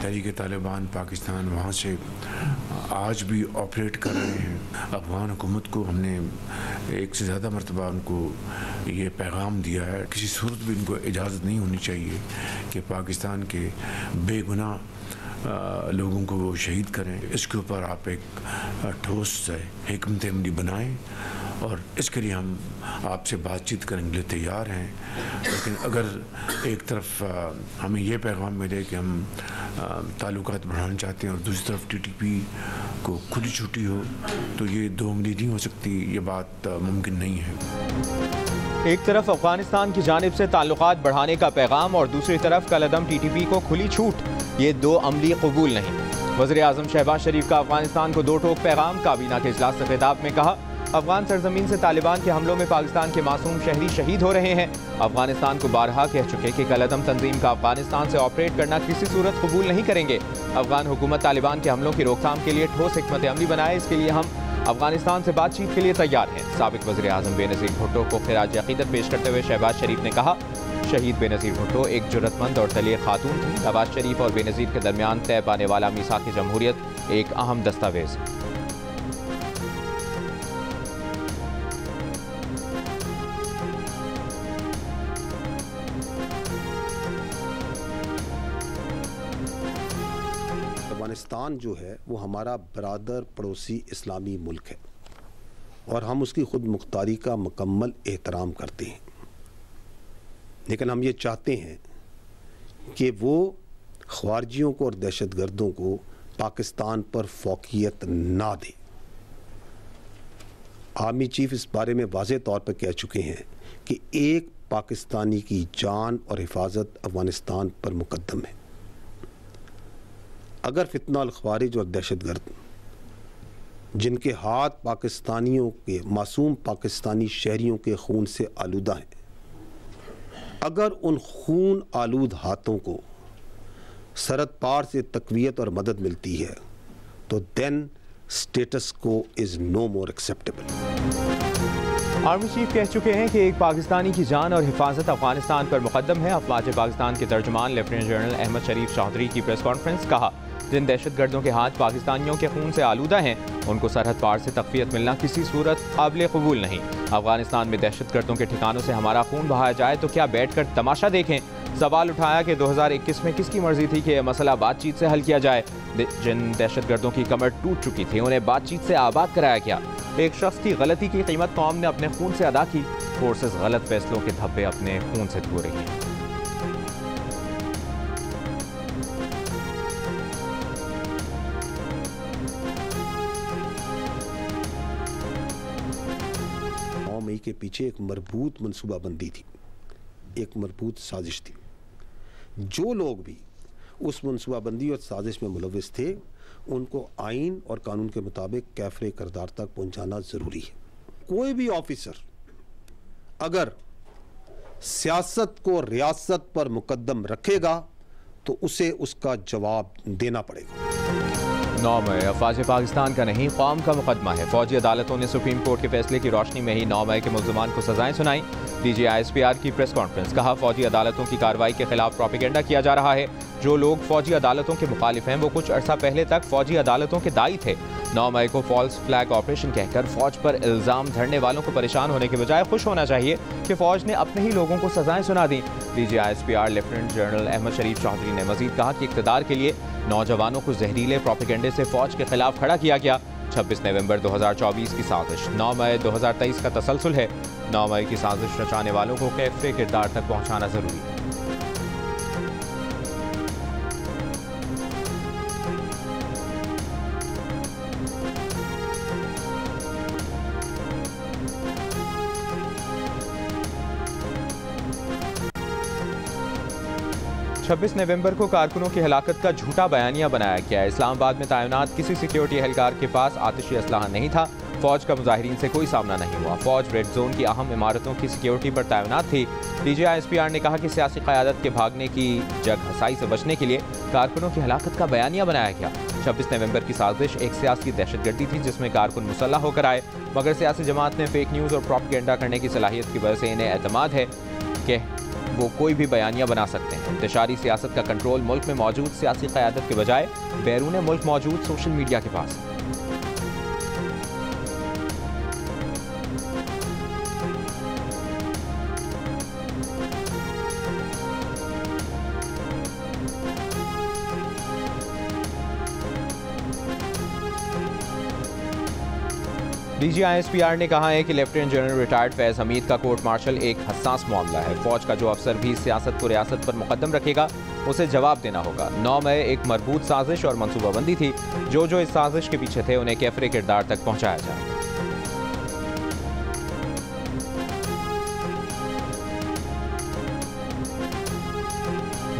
तहरीक-ए-तालिबान पाकिस्तान वहाँ से आज भी ऑपरेट कर रहे हैं। अफगान हुकूमत को हमने एक से ज़्यादा मरतबा उनको ये पैगाम दिया है, किसी सूरत भी इनको इजाज़त नहीं होनी चाहिए कि पाकिस्तान के बेगुनाह लोगों को वो शहीद करें। इसके ऊपर आप एक ठोस हिकमत अमली बनाएं और इसके लिए हम आपसे बातचीत करने के लिए तैयार हैं। लेकिन अगर एक तरफ हमें ये पैगाम मिले कि हम ताल्लुकात बढ़ाना चाहते हैं और दूसरी तरफ TTP को खुली छुट्टी हो, तो ये दो उंगली नहीं हो सकती, ये बात मुमकिन नहीं है। एक तरफ अफगानिस्तान की जानिब से ताल्लुकात बढ़ाने का पैगाम और दूसरी तरफ कलअदम TTP को खुली छूट, ये दो अमली कबूल नहीं। वज़ीर आज़म शहबाज शरीफ का अफगानिस्तान को दो टोक पैगाम। काबीना के इजलास से खिताब में कहा, अफगान सरजमीन से तालिबान के हमलों में पाकिस्तान के मासूम शहरी शहीद हो रहे हैं। अफगानिस्तान को बारहा कह चुके कि कलअदम तंजीम का अफगानिस्तान से ऑपरेट करना किसी सूरत कबूल नहीं करेंगे। अफगान हुकूमत तालिबान के हमलों की रोकथाम के लिए ठोस हिकमत अमली बनाए, इसके लिए हम अफगानिस्तान से बातचीत के लिए तैयार हैं। साबिक वज़ीर आज़म बेनज़ीर भुट्टो को खिराज अक़ीदत पेश करते हुए शहबाज शरीफ ने कहा, शहीद बेनज़ीर भुट्टो एक जुर्रतमंद और दलेर खातून थी। नवाज शरीफ और बेनज़ीर के दरमियान तय पाने वाला मीसाक़ जमहूरियत एक अहम दस्तावेज़। अफगानिस्तान जो है वो हमारा बरादर पड़ोसी इस्लामी मुल्क है और हम उसकी खुद मुख्तारी का मुकम्मल एहतराम करते हैं, लेकिन हम ये चाहते हैं कि वो ख्वारजियों को और दहशतगर्दों को पाकिस्तान पर फौकियत ना दे। आर्मी चीफ इस बारे में वाज़ेह तौर पर कह चुके हैं कि एक पाकिस्तानी की जान और हिफाजत अफगानिस्तान पर मुकद्दम है। अगर फितना अल ख्वारिज और दहशतगर्द जिनके हाथ पाकिस्तानियों के मासूम पाकिस्तानी शहरियों के खून से आलूदा हैं, अगर उन खून आलूद हाथों को सरहद पार से तक़वियत और मदद मिलती है तो then status quo is no more acceptable. Army chief कह चुके हैं कि एक पाकिस्तानी की जान और हिफाजत अफगानिस्तान पर मुकद्दम है। अफवाज पाकिस्तान के तर्जुमान लेफ्टिनेंट जनरल अहमद शरीफ चौधरी की प्रेस कॉन्फ्रेंस। कहा, जिन दहशतगर्दों के हाथ पाकिस्तानियों के खून से आलूदा हैं, उनको सरहद पार से तक़वियत मिलना किसी सूरत काबिल कबूल नहीं। अफगानिस्तान में दहशतगर्दों के ठिकानों से हमारा खून बहाया जाए तो क्या बैठकर तमाशा देखें। सवाल उठाया कि 2021 में किसकी मर्जी थी कि यह मसला बातचीत से हल किया जाए। जिन दहशतगर्दों की कमर टूट चुकी थी उन्हें बातचीत से आबाद कराया गया। एक शख्स की गलती की कीमत कौम ने अपने खून से अदा की। फोर्सेस गलत फैसलों के धब्बे अपने खून से धो रही हैं। मई के पीछे एक मरबूत मनसूबाबंदी थी, एक मरबूत साजिश थी। जो लोग भी उस मनसूबाबंदी और साजिश में मुलविस थे उनको आइन और कानून के मुताबिक कैफरे किरदार तक पहुंचाना ज़रूरी है। कोई भी ऑफिसर अगर सियासत को रियासत पर मुकद्दम रखेगा तो उसे उसका जवाब देना पड़ेगा। 9 मई अफवाज पाकिस्तान का नहीं, कौम का मुकदमा है। फौजी अदालतों ने सुप्रीम कोर्ट के फैसले की रोशनी में ही 9 मई के मुल्ज़िमान को सजाएं सुनाई। DG ISPR की प्रेस कॉन्फ्रेंस। कहा, फौजी अदालतों की कार्रवाई के खिलाफ प्रोपेगेंडा किया जा रहा है। जो लोग फौजी अदालतों के मुखालिफ हैं वो कुछ अर्सा पहले तक फौजी अदालतों के दाई थे। 9 मई को फॉल्स फ्लैग ऑपरेशन कहकर फौज पर इल्ज़ाम धरने वालों को परेशान होने के बजाय खुश होना चाहिए कि फौज ने अपने ही लोगों को सजाएं सुना दी। DG ISPR lieutenant general Ahmed Sharif Chaudhry ने मजीद कहा कि इक़्तिदार के लिए नौजवानों को जहरीले प्रोपेगेंडे से फौज के खिलाफ खड़ा किया गया। 26 नवंबर 2024 की साजिश 9 मई 2023 का तसलसल है। 9 मई की साजिश रचाने वालों को कैफरे किरदार तक पहुंचाना जरूरी है। छब्बीस नवंबर को कारकुनों की हलाकत का झूठा बयानिया बनाया गया। इस्लामाबाद में तैनात किसी सिक्योरिटी एहलकार के पास आतिशी असलहा नहीं था। फौज का मुजाहिरीन से कोई सामना नहीं हुआ। फौज रेड जोन की अहम इमारतों की सिक्योरिटी पर तैनात थी। DG ISPR ने कहा कि सियासी क़यादत के भागने की जग हसाई से बचने के लिए कारकुनों की हलाकत का बयानिया बनाया गया। 26 नवंबर की साजिश एक सियासी दहशतगर्दी थी जिसमें कारकुन मुसल्लह होकर आए, मगर सियासी जमात ने फेक न्यूज़ और प्रोपेगेंडा करने की सलाहियत की वजह से इन्हें एतमाद है कि वो कोई भी बयानिया बना सकते हैं। इंतशारी सियासत का कंट्रोल मुल्क में मौजूद सियासी क़यादत के बजाय बैरून मुल्क मौजूद सोशल मीडिया के पास है। DGISPR ने कहा है कि लेफ्टिनेंट जनरल रिटायर्ड फैज़ हमीद का कोर्ट मार्शल एक हसास मामला है। फौज का जो अफसर भी सियासत को रियासत पर मुकद्दम रखेगा उसे जवाब देना होगा। 9 मई एक मरबूत साजिश और मनसूबाबंदी थी। जो इस साजिश के पीछे थे उन्हें कैफरे किरदार तक पहुंचाया जाएगा।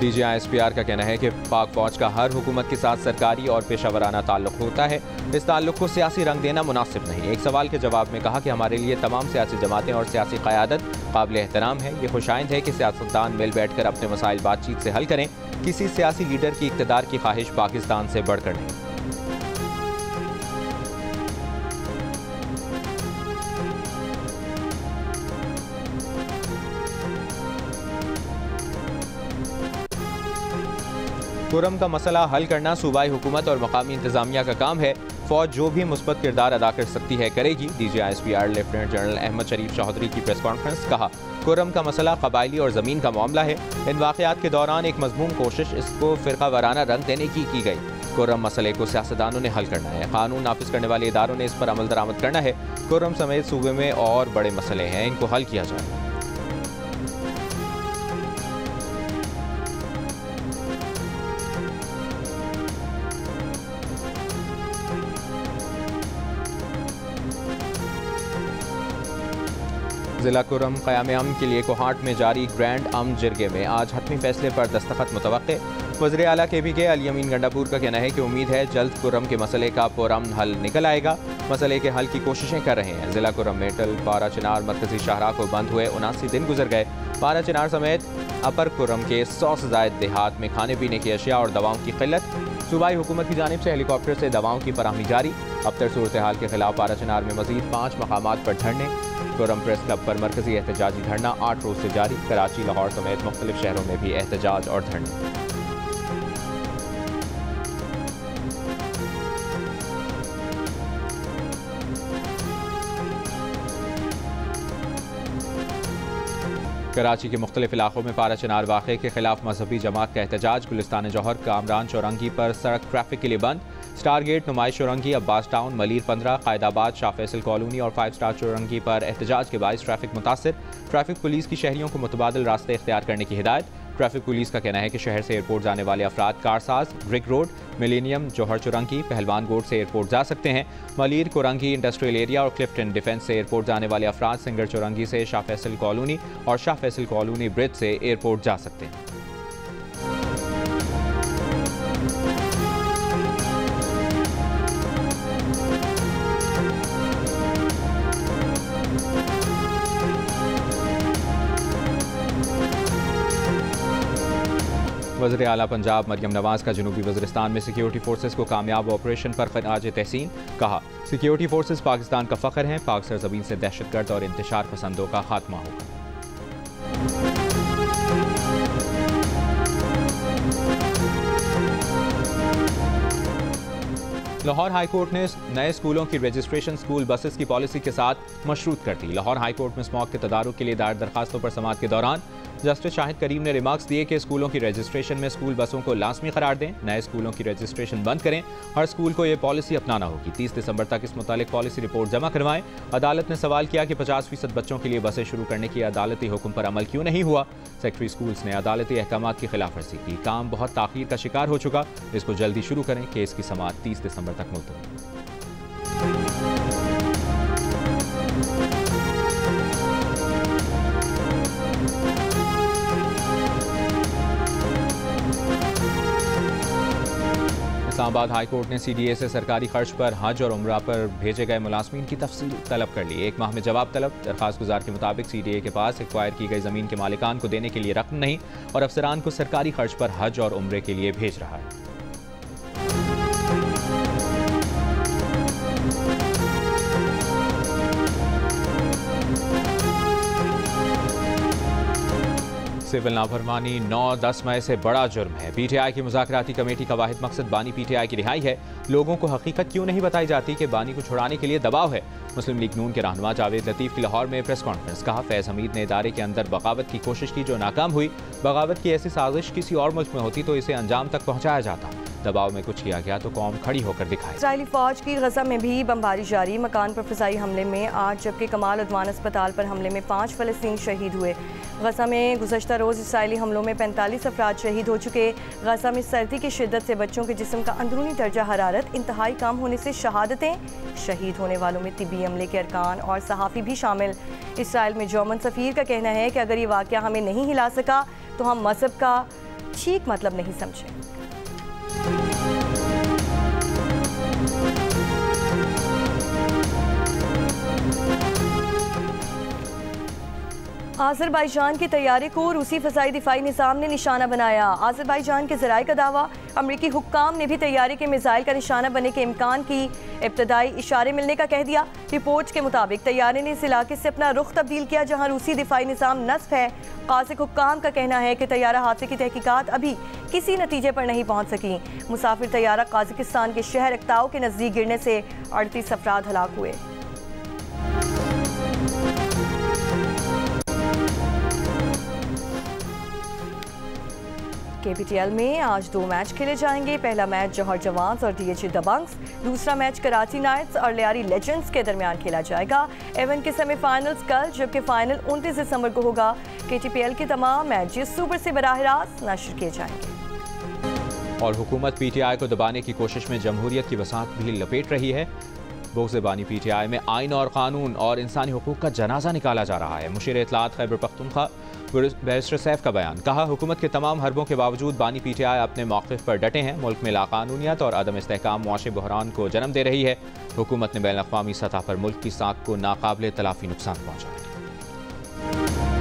DGISPR का कहना है कि पाक फौज का हर हुकूमत के साथ सरकारी और पेशावराना ताल्लुक होता है। इस ताल्लुक को सियासी रंग देना मुनासिब नहीं। एक सवाल के जवाब में कहा कि हमारे लिए तमाम सियासी जमातें और सियासी क़यादत काबिल एहतराम है। ये खुशाइंद है कि सियासतदान मिल बैठ कर अपने मसाइल बातचीत से हल करें। किसी सियासी लीडर की इक़्तिदार की ख्वाहिश पाकिस्तान से बढ़कर नहीं। कुरम का मसला हल करना सूबाई हुकूमत और मकामी इंतजामिया का काम है। फौज जो भी मुस्बत किरदार अदा कर सकती है करेगी। DGISPR lieutenant general Ahmed Sharif Chaudhary की प्रेस कॉन्फ्रेंस। कहा, कुरम का मसला कबायली और ज़मीन का मामला है। इन वाक़यात के दौरान एक मज़मूम कोशिश इसको फ़िरका वाराना रंग देने की गई। कुरम मसले को सियासतदानों ने हल करना है। कानून नाफिज करने वाले इदारों ने इस पर अमल दरामद करना है। कुरम समेत सूबे में और बड़े मसले हैं, इनको हल किया जाए। जिला कुरम क़याम अमन के लिए कोहाट में जारी ग्रैंड अमन जिरगे में आज हतमी फैसले पर दस्तखत मुतवक्के। वज़ीर आला KPK अली अमीन गंडापुर का कहना है कि उम्मीद है जल्द कुरम के मसले का पुरअमन हल निकल आएगा। मसले के हल की कोशिशें कर रहे हैं। जिला कुरम में टल पारा चिनार मरकजी शाहराह को बंद हुए 79 दिन गुजर गए। पारा चिनार समेत अपर कुरम के 100 से ज़ायद देहात में खाने पीने की अशिया और दवाओं की किल्लत। सूबाई हुकूमत की जानिब से हेलीकॉप्टर से दवाओं की फराहमी जारी। अबतर सूरत हाल के खिलाफ पारा चिनार में मजीद 5 मकामात पर धरने। कुरम प्रेस क्लब पर मरकजी एहतजाजी धरना 8 रोज से जारी। कराची, लाहौर समेत मुख्तलिफ शहरों में भी एहतजाज और धरने। कराची के मुख्तलिफ इलाकों में पारा चिनार वाक़े के खिलाफ मजहबी जमात का एहतजाज। गुलिस्तान जौहर, कामरान चौरंगी पर सड़क ट्रैफिक के लिए बंद। स्टार गेट, नुमाइश चौरंगी, अब्बास टाउन, मलीर 15, कायदाबाद, शाह फैसल कॉलोनी और 5 स्टार चौरंगी पर एहतजाज के बायस ट्रैफिक मुतासिर। ट्रैफिक पुलिस की शहरियों को मुतबादिल रास्ते इख्तियार करने की हिदायत। ट्रैफिक पुलिस का कहना है कि शहर से एयरपोर्ट जाने वाले अफराद कारसाज, ब्रिक रोड, मिलेनियम, जौहर चौरंगी, पहलवान गोड से एयरपोर्ट जा सकते हैं। मलीर, कोरंगी इंडस्ट्रियल एरिया और क्लिफ्टन डिफेंस से एयरपोर्ट जाने वाले अफराद सिंगर चौरंगी से शाह फैसल कॉलोनी और शाह फैसल कॉलोनी ब्रिज से एयरपोर्ट जा सकते हैं। वज़ीर आला पंजाब मरियम नवाज का जनूबी वज़ीरिस्तान में सिक्योरिटी फोर्सेस को कामयाब ऑपरेशन पर खराज तहसीन। कहा, सिक्योरिटी फोर्सेस पाकिस्तान का फ़ख्र हैं। पाक सरज़मीन से दहशतगर्द और इंतशार पसंदों का खात्मा होगा। लाहौर हाईकोर्ट ने नए स्कूलों की रजिस्ट्रेशन स्कूल बसेस की पॉलिसी के साथ मशरूत कर दी। लाहौर हाईकोर्ट में स्मॉग के तदारुक के लिए दायर दरखास्तों पर समाअत के दौरान जस्टिस शाहिद करीम ने रिमार्क्स दिए कि स्कूलों की रजिस्ट्रेशन में स्कूल बसों को लाजमी करार दें, नए स्कूलों की रजिस्ट्रेशन बंद करें। हर स्कूल को यह पॉलिसी अपनाना होगी। 30 दिसंबर तक इस मुतालिक पॉलिसी रिपोर्ट जमा करवाएं। अदालत ने सवाल किया कि 50% बच्चों के लिए बसें शुरू करने की अदालती हुक्म पर अमल क्यों नहीं हुआ। सेक्रेटरी स्कूल्स ने अदालती अहकामात की खिलाफ वर्जी की। काम बहुत ताखीर का शिकार हो चुका, इसको जल्दी शुरू करें। केस की समाअत 30 दिसंबर तक मुलतवी। इस्लामाबाद हाईकोर्ट ने CDA से सरकारी खर्च पर हज और उम्रा पर भेजे गए मुलाजमीन की तफसील तलब कर ली। 1 माह में जवाब तलब। दरखास्त गुजार के मुताबिक CDA के पास एक्वायर की गई ज़मीन के मालिकान को देने के लिए रकम नहीं और अफसरान को सरकारी खर्च पर हज और उम्रे के लिए भेज रहा है। सिविल नाफरमानी 9-10 मई से बड़ा जुर्म है। पीटीआई की मुज़ाकराती कमेटी का वाहिद मकसद बानी पीटीआई की रिहाई है। लोगों को हकीकत क्यों नहीं बताई जाती कि बानी को छुड़ाने के लिए दबाव है। मुस्लिम लीग नून के रहनुमा जावेद लतीफ़ की लाहौर में प्रेस कॉन्फ्रेंस। कहा, फैज़ हमीद ने इदारे के अंदर बगावत की कोशिश की जो नाकाम हुई। बगावत की ऐसी साजिश किसी और मुल्क में होती तो इसे अंजाम तक पहुँचाया जाता। दबाव में कुछ किया गया तो कौम खड़ी होकर दिखाए। इसराइली फौज की गजा में भी बमबारी जारी। मकान पर फिजाई हमले में आज, जबकि कमाल उद्वान अस्पताल पर हमले में 5 फ़लस्तीनी शहीद हुए। गजा में गुज़श्ता रोज़ इसराइली हमलों में 45 अफराद शहीद हो चुके। गजा में सर्दी की शिद्दत से बच्चों के जिस्म का अंदरूनी दर्जा हरारत इंतहाई कम होने से शहादतें। शहीद होने वालों में तिब्बी अमले के अरकान और सहाफ़ी भी शामिल। इसराइल में जर्मन सफ़ीर का कहना है कि अगर ये वाक़या हमें नहीं हिला सका तो हम मज़हब का ठीक मतलब नहीं समझे। आज़रबाईजान के तैयारे को रूसी फ़ज़ाई दिफ़ाई निज़ाम ने निशाना बनाया। आज़रबाईजान के ज़राए का दावा, अमरीकी हुक्काम ने भी तैयारे के मिसाइल का निशाना बनने के इम्कान की इब्तदाई इशारे मिलने का कह दिया। रिपोर्ट्स के मुताबिक तैयारे ने इस इलाके से अपना रुख तब्दील किया जहाँ रूसी दिफ़ाई निज़ाम नस्फ है। काज़िक हुक्काम का कहना है कि तैयारा हादसे की तहकीकात अभी किसी नतीजे पर नहीं पहुँच सकी। मुसाफिर तैयारा काज़िकिस्तान के शहर अक्ताओ के नज़दीक गिरने से 38 अफराद हलाक हुए। KPTL में आज 2 मैच खेले जाएंगे। पहला मैच जौहर जवान्स और DHA दबंग्स, दूसरा मैच कराची नाइट्स और लियारी लेजेंड्स के दरमियान खेला जाएगा। एवन के सेमीफाइनल्स कल, जबकि फाइनल 29 दिसंबर को होगा। KTPL के तमाम मैच जिस सूबर से बराह रास्त नशर किए जाएंगे। और हुकूमत PTI को दबाने की कोशिश में जमहूरियत की बसात भी लपेट रही है। बोगज़े बानी PTI में आइन और कानून और इंसानी हुकूक का जनाजा निकाला जा रहा है। मुशीर इत्तलात खैबर पख्तूनख्वा बैरिस्टर सैफ का बयान। कहा, हुकूमत के तमाम हरबों के बावजूद बानी PTI अपने मौक़िफ़ पर डटे हैं। मुल्क में लाक़ानूनियत और अदम इस्तेहकाम मुआशी बहरान को जन्म दे रही है। हुकूमत ने बैनुल अक़वामी सतह पर मुल्क की साख को नाकाबिले तलाफ़ी नुकसान पहुँचाया।